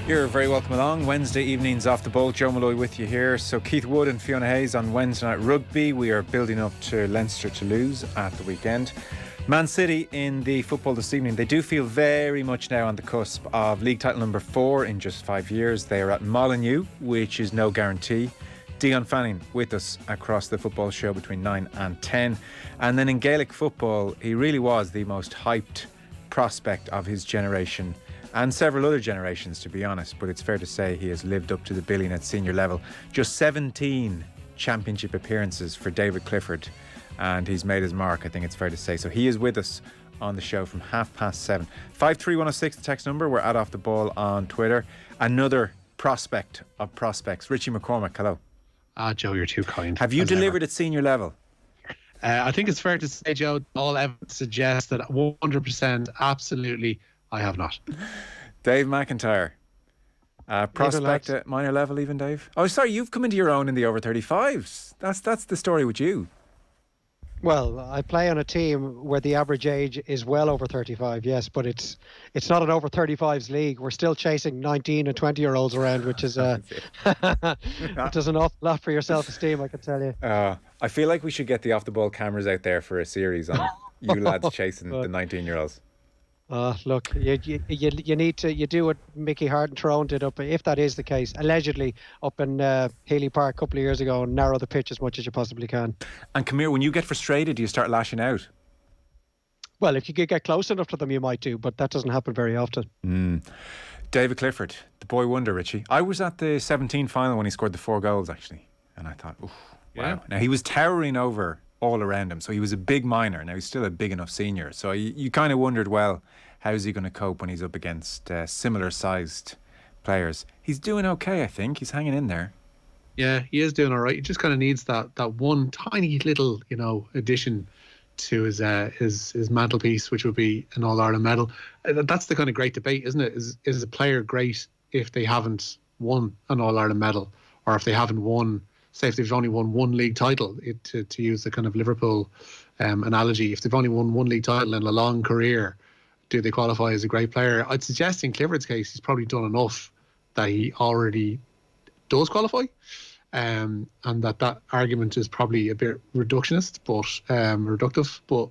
You're very welcome along. Wednesday evenings off the ball. Joe Molloy with you here. So Keith Wood and Fiona Hayes on Wednesday night rugby. We are building up to Leinster Toulouse at the weekend. Man City in the football this evening. They do feel very much now on the cusp of league title number 4 in just 5 years. They are at Molloy, which is no guarantee. Dion Fanning with us across the football show between 9 and 10. And then in Gaelic football, he really was the most hyped prospect of his generation and several other generations, to be honest, but it's fair to say he has lived up to the billing at senior level. Just 17 championship appearances for David Clifford, and he's made his mark, I think it's fair to say. So he is with us on the show from 7:30. 53106, the text number. We're at Off the Ball on Twitter. Another prospect of prospects, Richie McCormack, hello. Joe, you're too kind. Have you delivered at senior level? I think it's fair to say, Joe, all evidence suggests that 100% absolutely I have not. Dave McIntyre, prospect at minor level even, Dave? Oh, sorry, you've come into your own in the over 35s. That's the story with you. Well, I play on a team where the average age is well over 35, yes, but it's not an over 35s league. We're still chasing 19 and 20-year-olds around, which is it does an awful lot for your self-esteem, I can tell you. I feel like we should get the off-the-ball cameras out there for a series on you lads chasing the 19-year-olds. Look, you need to, you do what Mickey Hart and Tyrone did up, if that is the case, allegedly up in Healy Park a couple of years ago, and narrow the pitch as much as you possibly can. And come here, when you get frustrated, do you start lashing out? Well, if you could get close enough to them, you might do, but that doesn't happen very often. David Clifford, the boy wonder, Richie. I was at the 17 final when he scored the 4 goals, actually, and I thought, wow. Yeah. Now, he was towering over all around him, so he was a big minor. Now he's still a big enough senior, so you kind of wondered, well, how's he going to cope when he's up against similar sized players? He's doing okay, I think. He's hanging in there. Yeah, he is doing all right. He just kind of needs that one tiny little, addition to his mantelpiece, which would be an All-Ireland medal. That's the kind of great debate, isn't it? Is a player great if they haven't won an All-Ireland medal, or if they haven't won, say if they've only won one league title, to use the kind of Liverpool analogy, if they've only won one league title in a long career, do they qualify as a great player? I'd suggest in Clifford's case, he's probably done enough that he already does qualify, and that argument is probably a bit reductionist, but reductive. But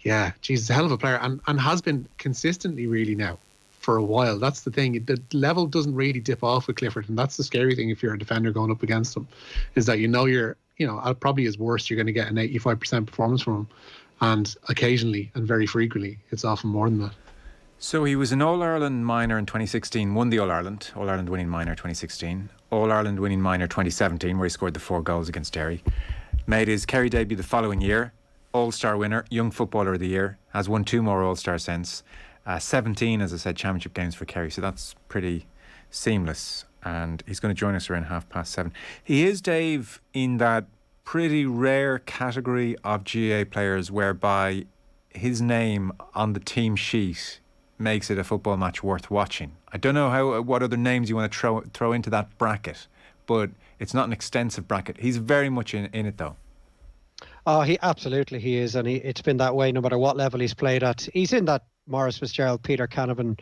yeah, Jesus, a hell of a player, and has been consistently really now for a while. That's the thing. The level doesn't really dip off with Clifford, and that's the scary thing if you're a defender going up against him, is that you're probably his worst, you're going to get an 85% performance from him. And occasionally and very frequently, it's often more than that. So he was an All-Ireland minor in 2016, won the All-Ireland winning minor 2016, All-Ireland winning minor 2017, where he scored the 4 goals against Derry. Made his Kerry debut the following year, All-Star winner, Young Footballer of the Year, has won 2 more All-Star since. 17, as I said, championship games for Kerry, so that's pretty seamless. And he's going to join us around 7:30. He is, Dave, in that pretty rare category of GAA players whereby his name on the team sheet makes it a football match worth watching. I don't know what other names you want to throw into that bracket, but it's not an extensive bracket. He's very much in it, though. Oh, he is, and it's been that way no matter what level he's played at. He's in that Maurice Fitzgerald, Peter Canavan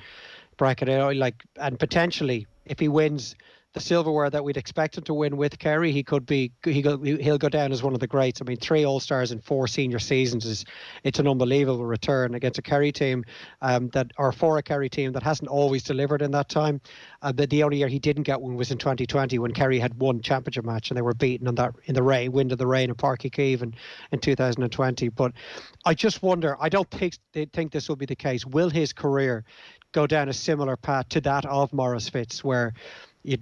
bracket, and potentially if he wins the silverware that we'd expect him to win with Kerry, he'll go down as one of the greats. I mean, 3 All-Stars in 4 senior seasons it's an unbelievable return against a Kerry team for a Kerry team that hasn't always delivered in that time. But the only year he didn't get one was in 2020 when Kerry had won championship match and they were beaten in the rain, wind of the rain in Páirc Uí Chaoimh in 2020. But I just wonder, I don't think they think this will be the case. Will his career go down a similar path to that of Maurice Fitz, where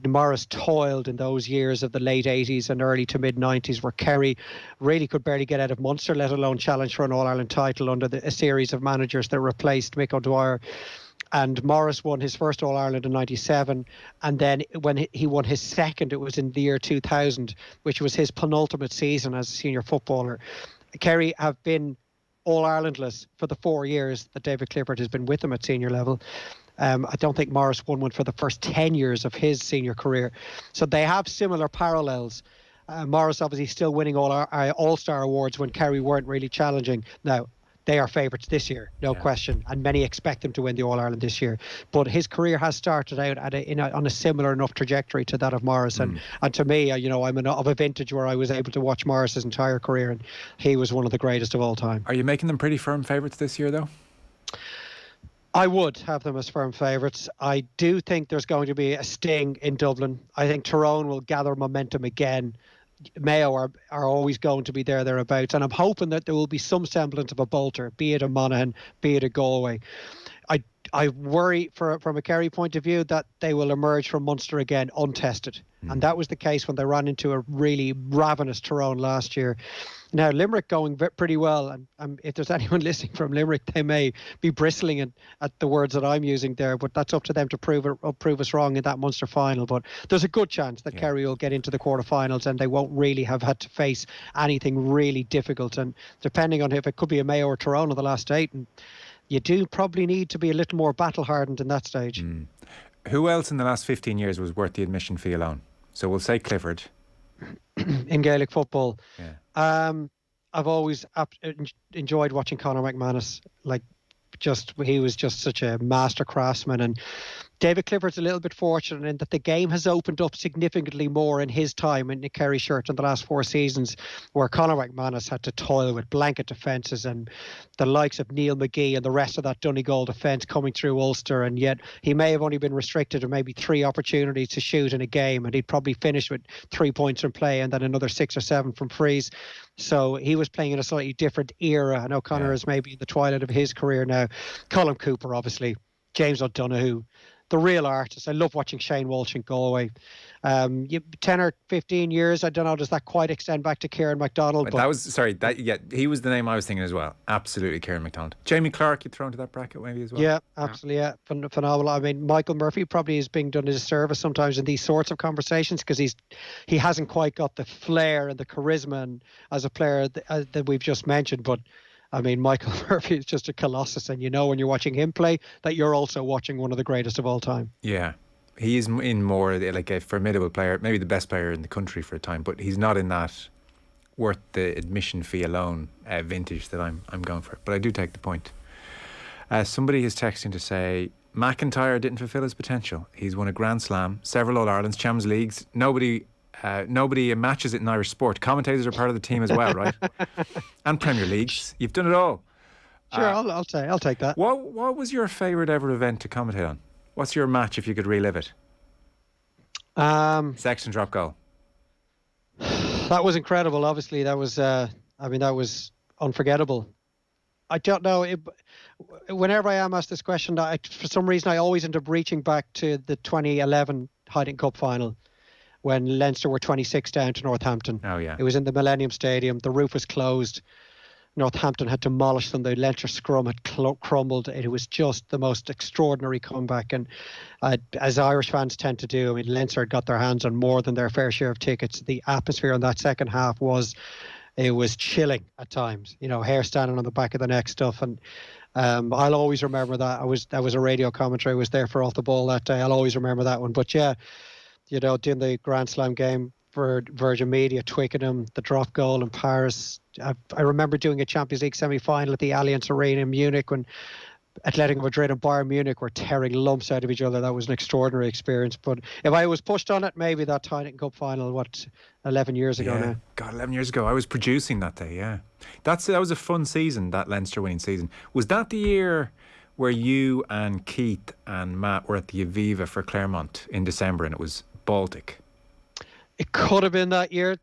Maurice toiled in those years of the late 80s and early to mid 90s, where Kerry really could barely get out of Munster, let alone challenge for an All-Ireland title under a series of managers that replaced Mick O'Dwyer. And Maurice won his first All-Ireland in 97, and then when he won his second, it was in the year 2000, which was his penultimate season as a senior footballer. Kerry have been All-Irelandless for the 4 years that David Clifford has been with them at senior level. I don't think Maurice won one for the first 10 years of his senior career. So they have similar parallels. Maurice obviously still winning All-Star awards when Kerry weren't really challenging. Now, they are favourites this year, no question, and many expect them to win the All-Ireland this year. But his career has started out on a similar enough trajectory to that of Morris, and to me, I'm of a vintage where I was able to watch Morris's entire career, and he was one of the greatest of all time. Are you making them pretty firm favourites this year, though? I would have them as firm favourites. I do think there's going to be a sting in Dublin. I think Tyrone will gather momentum again. Mayo are always going to be thereabouts, and I'm hoping that there will be some semblance of a bolter, be it a Monaghan, be it a Galway. I worry from a Kerry point of view that they will emerge from Munster again untested. And that was the case when they ran into a really ravenous Tyrone last year. Now, Limerick going pretty well, and if there's anyone listening from Limerick, they may be bristling at the words that I'm using there, but that's up to them to prove us wrong in that Munster final. But there's a good chance that Kerry will get into the quarterfinals, and they won't really have had to face anything really difficult. And depending on if it could be a Mayo or Tyrone in the last 8, and you do probably need to be a little more battle-hardened in that stage. Who else in the last 15 years was worth the admission fee alone? So we'll say Clifford. In Gaelic football. I've always enjoyed watching Conor McManus. He was just such a master craftsman, and David Clifford's a little bit fortunate in that the game has opened up significantly more in his time in the Kerry shirt in the last 4 seasons, where Conor McManus had to toil with blanket defences and the likes of Neil McGee and the rest of that Donegal defence coming through Ulster, and yet he may have only been restricted to maybe 3 opportunities to shoot in a game, and he'd probably finish with 3 points from play and then another 6 or 7 from frees. So he was playing in a slightly different era. I know Conor is maybe in the twilight of his career now. Colin Cooper, obviously. James O'Donoghue, the real artist. I love watching Shane Walsh in Galway. 10 or 15 years, I don't know, does that quite extend back to Kieran MacDonald? But he was the name I was thinking as well. Absolutely, Kieran MacDonald. Jamie Clark, you'd throw into that bracket maybe as well. Yeah, absolutely, phenomenal. I mean, Michael Murphy probably is being done a disservice sometimes in these sorts of conversations because he hasn't quite got the flair and the charisma and, as a player that we've just mentioned, but I mean, Michael Murphy is just a colossus, and when you're watching him play that you're also watching one of the greatest of all time. Yeah. He is in more like a formidable player, maybe the best player in the country for a time, but he's not in that worth the admission fee alone vintage that I'm going for. But I do take the point. Somebody is texting to say McIntyre didn't fulfil his potential. He's won a Grand Slam, several All-Irelands, Champions Leagues. Nobody matches it in Irish sport. Commentators are part of the team as well, right? And Premier Leagues. You've done it all. Sure, I'll take that. What was your favourite ever event to commentate on? What's your match if you could relive it? Sexton drop goal. That was incredible. Obviously, that was that was unforgettable. I don't know. Whenever I am asked this question, for some reason I always end up reaching back to the 2011 Hiding Cup final when Leinster were 26 down to Northampton. Oh yeah. It was in the Millennium Stadium. The roof was closed. Northampton had to demolish them. The Leinster scrum had crumbled. It was just the most extraordinary comeback. And as Irish fans tend to do, I mean, Leinster had got their hands on more than their fair share of tickets. The atmosphere in that second half was chilling at times. Hair standing on the back of the neck stuff. And I'll always remember that. That was a radio commentary. I was there for Off the Ball that day. I'll always remember that one. But yeah, doing the Grand Slam game for Virgin Media, Twickenham, the drop goal in Paris. I remember doing a Champions League semi-final at the Allianz Arena in Munich when Atletico Madrid and Bayern Munich were tearing lumps out of each other. That was an extraordinary experience. But if I was pushed on it, maybe that Heineken Cup final, 11 years ago now? God, 11 years ago. I was producing that day, yeah. That was a fun season, that Leinster winning season. Was that the year where you and Keith and Matt were at the Aviva for Claremont in December and it was Baltic? It could have been that year.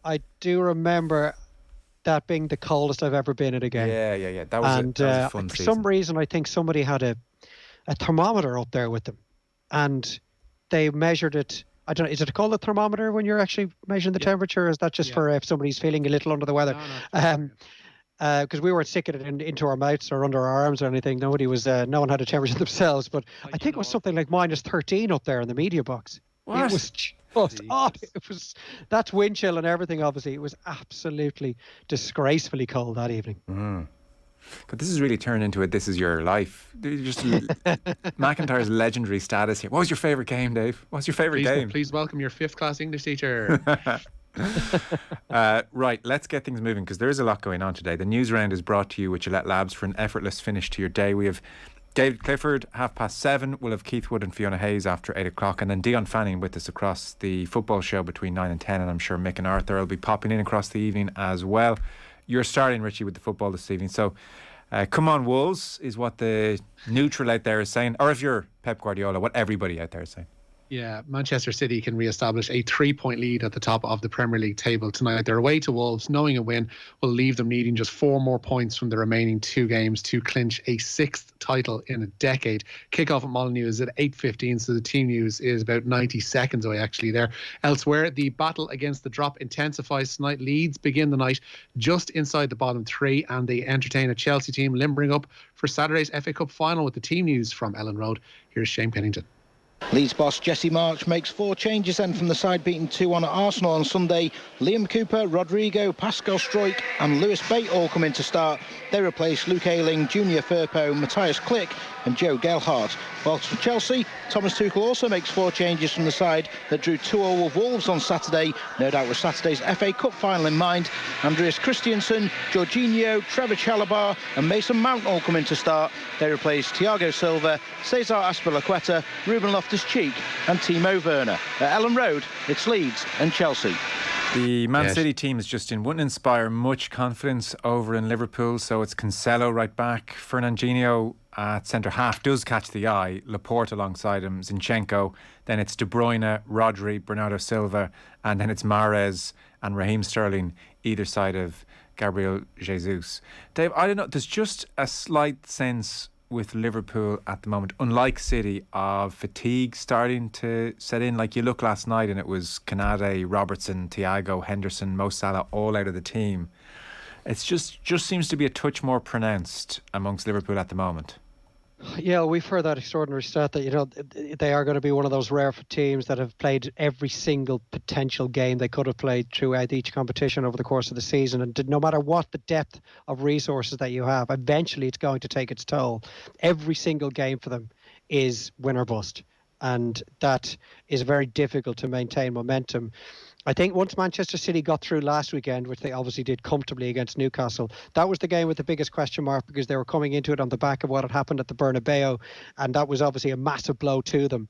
I do remember that being the coldest I've ever been at a game. Yeah. That was a fun season. For some reason, I think somebody had a thermometer up there with them, and they measured it. I don't know. Is it called a thermometer when you're actually measuring the temperature? Or is that just for if somebody's feeling a little under the weather? No. Because we weren't sticking it into our mouths or under our arms or anything. No one had a temperature themselves. But I think it was something like -13 up there in the media box. What? It was just that's wind chill and everything. Obviously, it was absolutely disgracefully cold that evening. But this has really turned into this is your life. Just McIntyre's legendary status here. What was your favourite game, Dave? What's your favourite game? Please welcome your 5th class English teacher. Right, let's get things moving because there is a lot going on today. The Newsround is brought to you with Gillette Labs for an effortless finish to your day. We have David Clifford, 7:30. We'll have Keith Wood and Fiona Hayes after 8 o'clock. And then Dion Fanning with us across the football show between 9 and 10. And I'm sure Mick and Arthur will be popping in across the evening as well. You're starting, Richie, with the football this evening. So, come on, Wolves, is what the neutral out there is saying. Or if you're Pep Guardiola, what everybody out there is saying. Yeah, Manchester City can re-establish a 3-point lead at the top of the Premier League table tonight. They're away to Wolves. Knowing a win will leave them needing just 4 more points from the remaining 2 games to clinch a 6th title in a decade. Kickoff at Molloy is at 8:15, so the team news is about 90 seconds away actually there. Elsewhere, the battle against the drop intensifies tonight. Leeds begin the night just inside the bottom 3, and they entertain a Chelsea team limbering up for Saturday's FA Cup final. With the team news from Ellen Road, here's Shane Pennington. Leeds boss Jesse March makes 4 changes then from the side beating 2-1 at Arsenal on Sunday. Liam Cooper, Rodrigo, Pascal Struijk and Lewis Bate all come in to start. They replace Luke Ayling, Junior Firpo, Matthias Klick and Joe Gelhardt. Whilst for Chelsea, Thomas Tuchel also makes 4 changes from the side that drew 2-0 with Wolves on Saturday, no doubt with Saturday's FA Cup final in mind. Andreas Christiansen, Jorginho, Trevor Chalobah and Mason Mount all come in to start. They replace Thiago Silva, Cesar Azpilicueta, Ruben Loftus-Cheek and Timo Werner. At Ellen Road, it's Leeds and Chelsea. The Man City team is just in. Wouldn't inspire much confidence over in Liverpool. So it's Cancelo right back. Fernandinho at centre half does catch the eye. Laporte alongside him. Zinchenko. Then it's De Bruyne, Rodri, Bernardo Silva. And then it's Mahrez and Raheem Sterling either side of Gabriel Jesus. Dave, I don't know. There's just a slight sense with Liverpool at the moment, unlike City, of fatigue starting to set in. Like you look last night and it was Canade, Robertson, Thiago, Henderson, Mo Salah all out of the team. It's just seems to be a touch more pronounced amongst Liverpool at the moment. Yeah, we've heard that extraordinary stat that, they are going to be one of those rare teams that have played every single potential game they could have played throughout each competition over the course of the season. And no matter what the depth of resources that you have, eventually it's going to take its toll. Every single game for them is win or bust. And that is very difficult to maintain momentum. I think once Manchester City got through last weekend, which they obviously did comfortably against Newcastle, that was the game with the biggest question mark because they were coming into it on the back of what had happened at the Bernabeu, and that was obviously a massive blow to them.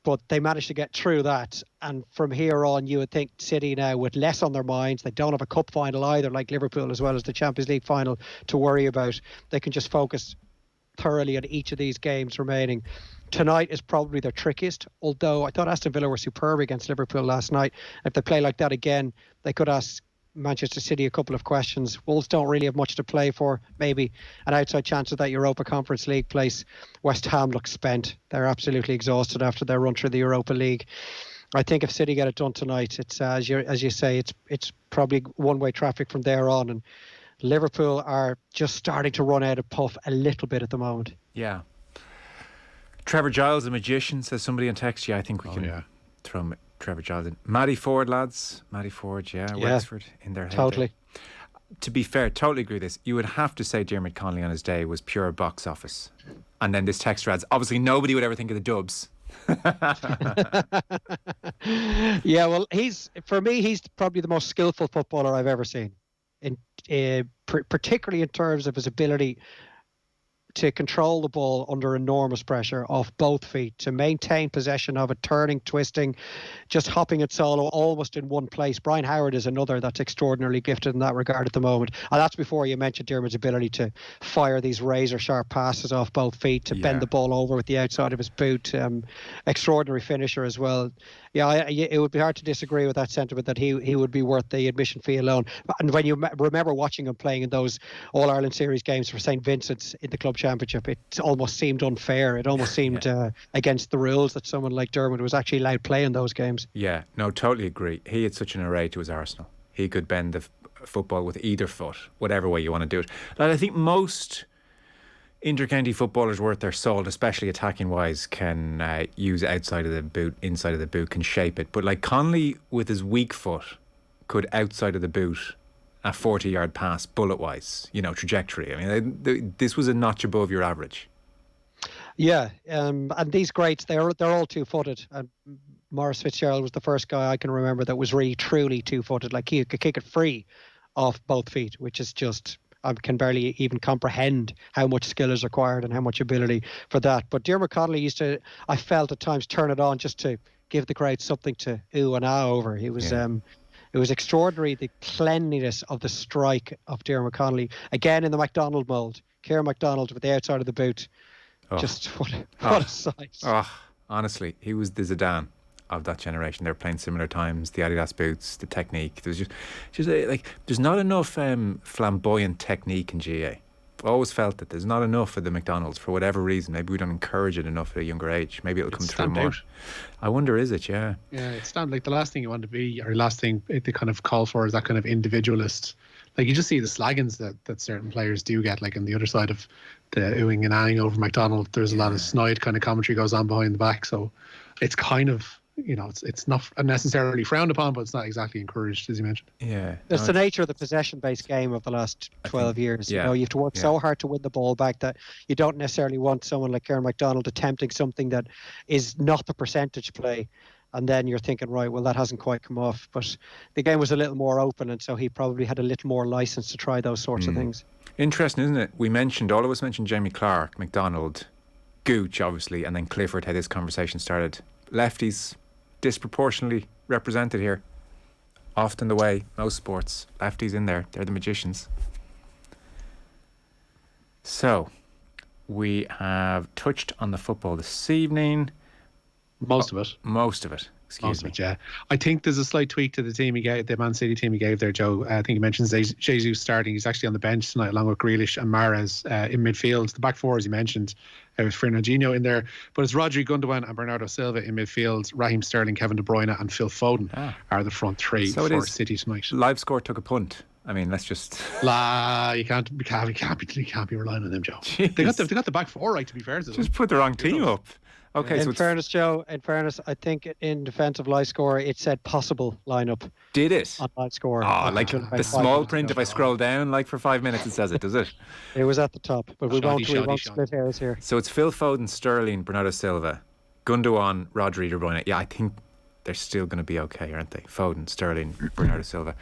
But they managed to get through that, and from here on, you would think City now, with less on their minds, they don't have a cup final either, like Liverpool, as well as the Champions League final to worry about. They can just focus thoroughly on each of these games remaining. Tonight is probably their trickiest, although I thought Aston Villa were superb against Liverpool last night. If they play like that again, they could ask Manchester City a couple of questions. Wolves don't really have much to play for. Maybe an outside chance of that Europa Conference League place. West Ham look spent. They're absolutely exhausted after their run through the Europa League. I think if City get it done tonight, it's as you say, it's probably one-way traffic from there on. And Liverpool are just starting to run out of puff a little bit at the moment. Yeah. Trevor Giles, a magician, says somebody on text. Yeah, I think we can throw Trevor Giles in. Matty Ford, lads. Matty Ford, Wexford in their head. Totally. To be fair, totally agree with this. You would have to say Dermot Connolly on his day was pure box office. And then this text adds, obviously nobody would ever think of the Dubs. Yeah, well, he's probably the most skillful footballer I've ever seen. Particularly in terms of his ability to control the ball under enormous pressure off both feet, to maintain possession of it, turning, twisting, just hopping it solo almost in one place. Brian Howard is another that's extraordinarily gifted in that regard at the moment. And that's before you mentioned Dermot's ability to fire these razor sharp passes off both feet, to bend the ball over with the outside of his boot. Extraordinary finisher as well. Yeah, it would be hard to disagree with that sentiment that he would be worth the admission fee alone. And when you remember watching him playing in those All-Ireland Series games for St. Vincent's in the club championship, it almost seemed unfair. It almost seemed against the rules that someone like Dermot was actually allowed play in those games. Yeah, no, totally agree. He had such an array to his arsenal. He could bend the football with either foot, whatever way you want to do it. Like, I think most inter-county footballers worth their salt, especially attacking wise, can use outside of the boot, inside of the boot, can shape it. But like Connolly with his weak foot could outside of the boot a 40-yard pass bullet wise, trajectory. I mean, this was a notch above your average. Yeah, and these greats, they're all two-footed. Maurice Fitzgerald was the first guy I can remember that was really truly two-footed. Like he could kick it free off both feet, which is just, I can barely even comprehend how much skill is required and how much ability for that. But Diarmuid Connolly used to, I felt at times, turn it on just to give the crowd something to ooh and ah over. He was it was extraordinary, the cleanliness of the strike of Diarmuid Connolly. Again in the MacDonald mould. Kieran MacDonald with the outside of the boot. Just what a sight. Honestly, he was the Zidane of that generation. They were playing similar times, the Adidas boots, the technique. There was just like, there's not enough flamboyant technique in GA. I've always felt that there's not enough of the McDonald's for whatever reason. Maybe we don't encourage it enough at a younger age. Maybe it'll come through more. I wonder, is it? Yeah. Yeah, it's not like the last thing you want to be, or last thing they kind of call for is that kind of individualist. Like you just see the slaggings that certain players do get, like on the other side of the oohing and ahhing over McDonald. There's a lot of snide kind of commentary goes on behind the back. So it's kind of, it's not necessarily frowned upon, but it's not exactly encouraged, as you mentioned. Yeah. That's the nature of the possession-based game of the last 12 years. Yeah. You have to work so hard to win the ball back that you don't necessarily want someone like Kieran MacDonald attempting something that is not the percentage play. And then you're thinking, right, well, that hasn't quite come off. But the game was a little more open, and so he probably had a little more license to try those sorts of things. Interesting, isn't it? All of us mentioned Jamie Clark, McDonald, Gooch, obviously, and then Clifford, how this conversation started. Lefties disproportionately represented here. Often the way, most sports, lefties in there. They're the magicians. So, we have touched on the football this evening. Most of it. Excuse me. Yeah. I think there's a slight tweak to the team he gave, the Man City team he gave there, Joe. I think he mentions Jesus starting. He's actually on the bench tonight along with Grealish and Mahrez in midfield. The back four, as you mentioned, with Fernandinho in there. But it's Rodri, Gundogan and Bernardo Silva in midfield. Raheem Sterling, Kevin De Bruyne and Phil Foden are the front three for City tonight. Live score took a punt. I mean, let's just... You can't be relying on them, Joe. They got the back four right, to be fair to them. Just put the wrong team up. Okay, in fairness, Joe, I think in defensive live score it said possible lineup. Did it? On live score. Like the small print, if I scroll down like for 5 minutes it says it, does it? It was at the top, but we won't split hairs here. So it's Phil Foden, Sterling, Bernardo Silva, Gundogan, Rodri, De Bruyne. Yeah, I think they're still going to be okay, aren't they? Foden, Sterling, Bernardo Silva.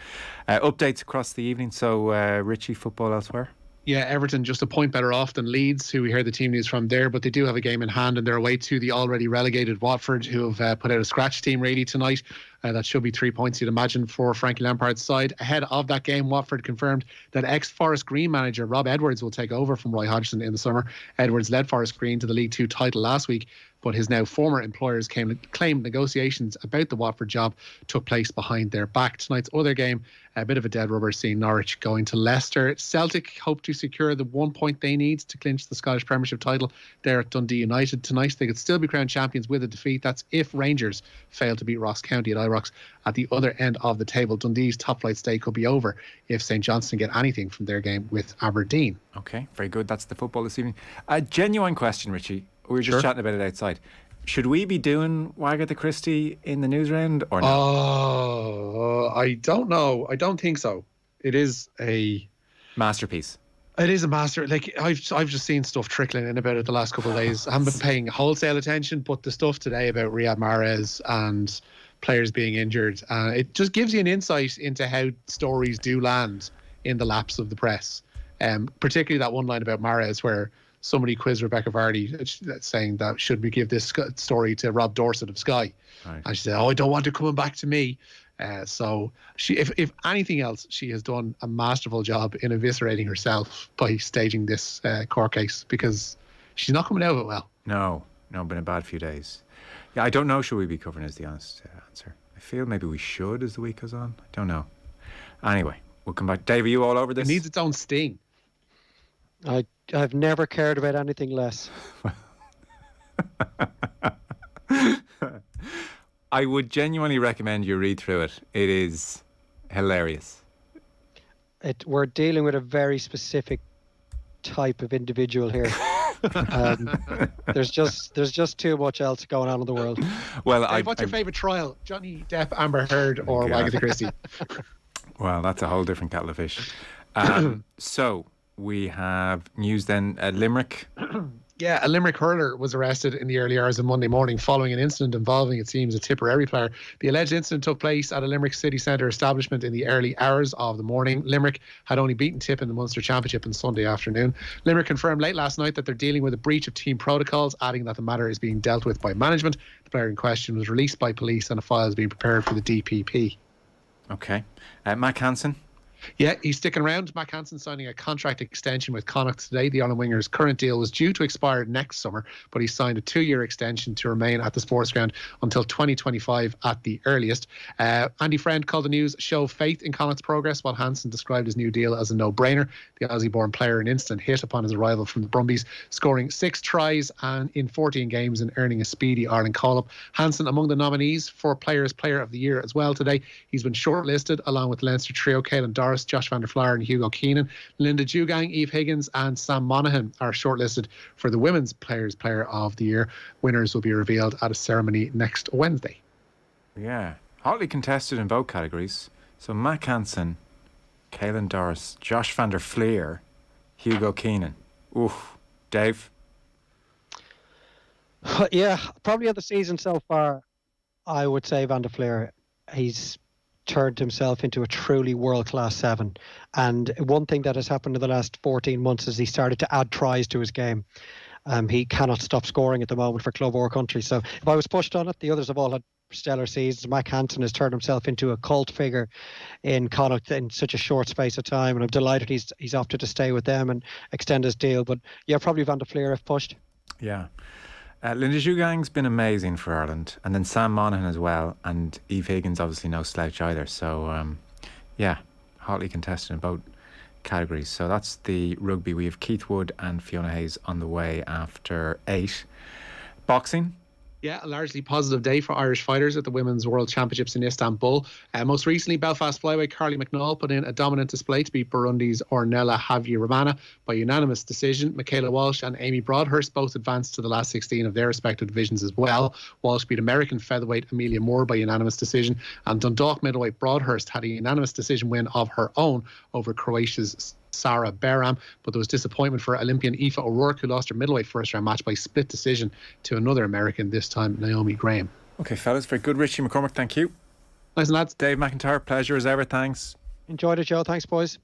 Updates across the evening. So Richie, football elsewhere? Yeah, Everton just a point better off than Leeds, who we heard the team news from there, but they do have a game in hand and they're away to the already relegated Watford, who have put out a scratch team really tonight. That should be 3 points, you'd imagine, for Frankie Lampard's side. Ahead of that game, Watford confirmed that ex-Forest Green manager Rob Edwards will take over from Roy Hodgson in the summer. Edwards led Forest Green to the League Two title last week, but his now former employers claimed negotiations about the Watford job took place behind their back. Tonight's other game, a bit of a dead rubber, seeing Norwich going to Leicester. Celtic hope to secure the 1 point they need to clinch the Scottish Premiership title. They're at Dundee United tonight. They could still be crowned champions with a defeat. That's if Rangers fail to beat Ross County at Ibrox. At the other end of the table, Dundee's top flight stay could be over if St Johnstone get anything from their game with Aberdeen. Okay, very good. That's the football this evening. A genuine question, Richie. We were just chatting about it outside. Should we be doing Wagga the Christie in the Newsround or not? Oh, I don't know. I don't think so. It is a masterpiece. It is a master. Like I've just seen stuff trickling in about it the last couple of days. I haven't been paying wholesale attention, but the stuff today about Riyad Mahrez and players being injured, it just gives you an insight into how stories do land in the laps of the press. Particularly that one line about Mahrez where somebody quizzed Rebecca Vardy saying that should we give this story to Rob Dorset of Sky? Right. And she said, I don't want it coming back to me. So she, if anything else, she has done a masterful job in eviscerating herself by staging this court case, because she's not coming out of it well. No, been a bad few days. Yeah, I don't know, should we be covering is the honest answer. I feel maybe we should as the week goes on. I don't know. Anyway, we'll come back. Dave, are you all over this? It needs its own sting. I've never cared about anything less. I would genuinely recommend you read through it. It is hilarious. We're dealing with a very specific type of individual here. There's just too much else going on in the world. Well, Dave, what's your favourite trial? Johnny Depp, Amber Heard, or Wagga Christie? Well, that's a whole different kettle of fish. So we have news then. Limerick. Yeah, a Limerick hurler was arrested in the early hours of Monday morning following an incident involving, it seems, a Tipperary player. The alleged incident took place at a Limerick city centre establishment in the early hours of the morning. Limerick had only beaten Tip in the Munster Championship on Sunday afternoon. Limerick confirmed late last night that they're dealing with a breach of team protocols, adding that the matter is being dealt with by management. The player in question was released by police and a file is being prepared for the DPP. Okay. Mack Hansen. Yeah, he's sticking around. Mack Hansen signing a contract extension with Connacht today. The Ireland winger's current deal was due to expire next summer, but he signed a 2-year extension to remain at the sports ground until 2025 at the earliest. Andy Friend called the news show faith in Connacht's progress, while Hansen described his new deal as a no-brainer. The Aussie-born player an instant hit upon his arrival from the Brumbies, scoring 6 tries and in 14 games and earning a speedy Ireland call-up. Hansen among the nominees for Players Player of the Year as well today. He's been shortlisted along with Leinster trio Caelan Doris, Josh van der Flaer and Hugo Keenan. Linda Dugang, Eve Higgins and Sam Monaghan are shortlisted for the Women's Players Player of the Year. Winners will be revealed at a ceremony next Wednesday. Yeah, hotly contested in both categories. So Mack Hansen, Caelan Doris, Josh van der Flaer, Hugo Keenan. Oof. Dave? Yeah, probably of the season so far, I would say Van der Flaer. He's turned himself into a truly world-class 7. And one thing that has happened in the last 14 months is he started to add tries to his game. He cannot stop scoring at the moment for club or country. So if I was pushed on it, the others have all had stellar seasons. Mack Hansen has turned himself into a cult figure in Connacht in such a short space of time. And I'm delighted he's opted to stay with them and extend his deal. But yeah, probably Van der Flaer if pushed. Yeah. Linda Dugang's been amazing for Ireland, and then Sam Monaghan as well, and Eve Higgins obviously no slouch either. So yeah, hotly contested in both categories. So that's the rugby. We have Keith Wood and Fiona Hayes on the way after 8. Boxing. Yeah, a largely positive day for Irish fighters at the Women's World Championships in Istanbul. Most recently, Belfast flyweight Carly McNaull put in a dominant display to beat Burundi's Ornella Havyarimana by unanimous decision. Michaela Walsh and Amy Broadhurst both advanced to the last 16 of their respective divisions as well. Walsh beat American featherweight Amelia Moore by unanimous decision, and Dundalk middleweight Broadhurst had a unanimous decision win of her own over Croatia's Sarah Beram, but there was disappointment for Olympian Aoife O'Rourke, who lost her middleweight first round match by split decision to another American, this time Naomi Graham. Okay, fellas, very good. Richie McCormack, thank you. Nice, lads. Dave McIntyre, pleasure as ever, thanks. Enjoyed it, Joe. Thanks, boys.